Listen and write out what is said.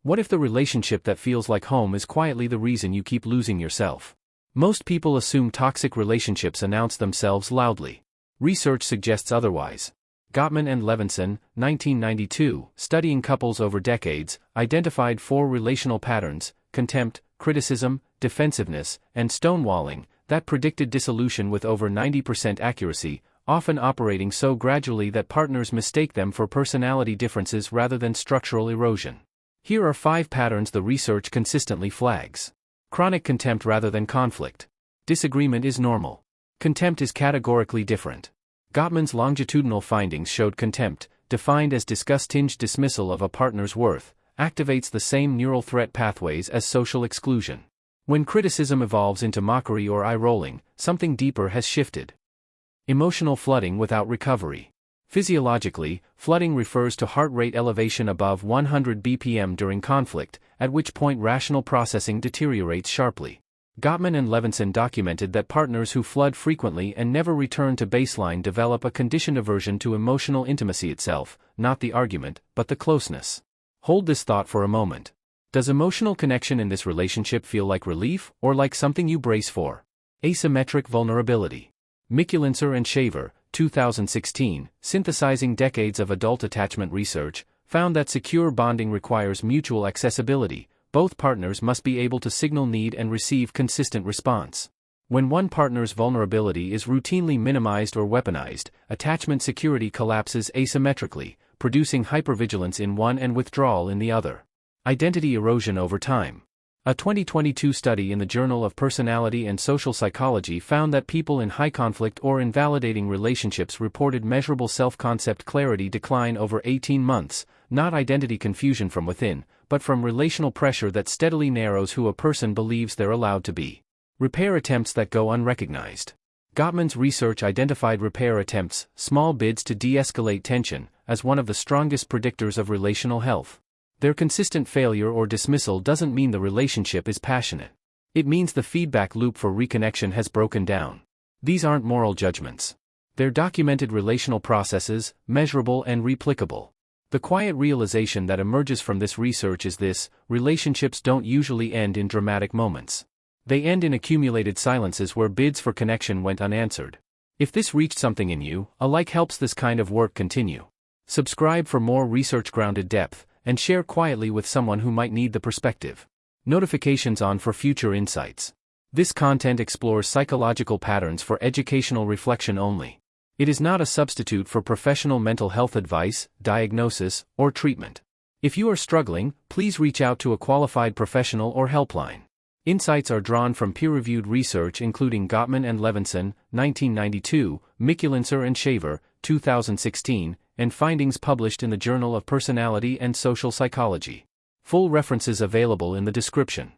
What if the relationship that feels like home is quietly the reason you keep losing yourself? Most people assume toxic relationships announce themselves loudly. Research suggests otherwise. Gottman and Levenson, 1992, studying couples over decades, identified 4 relational patterns: contempt, criticism, defensiveness, and stonewalling, that predicted dissolution with over 90% accuracy, often operating so gradually that partners mistake them for personality differences rather than structural erosion. Here are 5 patterns the research consistently flags. Chronic contempt rather than conflict. Disagreement is normal. Contempt is categorically different. Gottman's longitudinal findings showed contempt, defined as disgust-tinged dismissal of a partner's worth, activates the same neural threat pathways as social exclusion. When criticism evolves into mockery or eye-rolling, something deeper has shifted. Emotional flooding without recovery. Physiologically, flooding refers to heart rate elevation above 100 bpm during conflict, at which point rational processing deteriorates sharply. Gottman and Levenson documented that partners who flood frequently and never return to baseline develop a conditioned aversion to emotional intimacy itself, not the argument, but the closeness. Hold this thought for a moment. Does emotional connection in this relationship feel like relief, or like something you brace for? Asymmetric vulnerability. Mikulincer Shaver, 2016, synthesizing decades of adult attachment research, found that secure bonding requires mutual accessibility. Both partners must be able to signal need and receive consistent response. When one partner's vulnerability is routinely minimized or weaponized, attachment security collapses asymmetrically, producing hypervigilance in one and withdrawal in the other. Identity erosion over time. A 2022 study in the Journal of Personality and Social Psychology found that people in high-conflict or invalidating relationships reported measurable self-concept clarity decline over 18 months, not identity confusion from within, but from relational pressure that steadily narrows who a person believes they're allowed to be. Repair attempts that go unrecognized. Gottman's research identified repair attempts, small bids to de-escalate tension, as one of the strongest predictors of relational health. Their consistent failure or dismissal doesn't mean the relationship is passionate. It means the feedback loop for reconnection has broken down. These aren't moral judgments. They're documented relational processes, measurable and replicable. The quiet realization that emerges from this research is this: relationships don't usually end in dramatic moments. They end in accumulated silences where bids for connection went unanswered. If this reached something in you, a like helps this kind of work continue. Subscribe for more research-grounded depth, and share quietly with someone who might need the perspective. Notifications on for future insights. This content explores psychological patterns for educational reflection only. It is not a substitute for professional mental health advice, diagnosis, or treatment. If you are struggling, please reach out to a qualified professional or helpline. Insights are drawn from peer-reviewed research including Gottman and Levenson, 1992, Mikulincer Shaver, 2016, and findings published in the Journal of Personality and Social Psychology. Full references available in the description.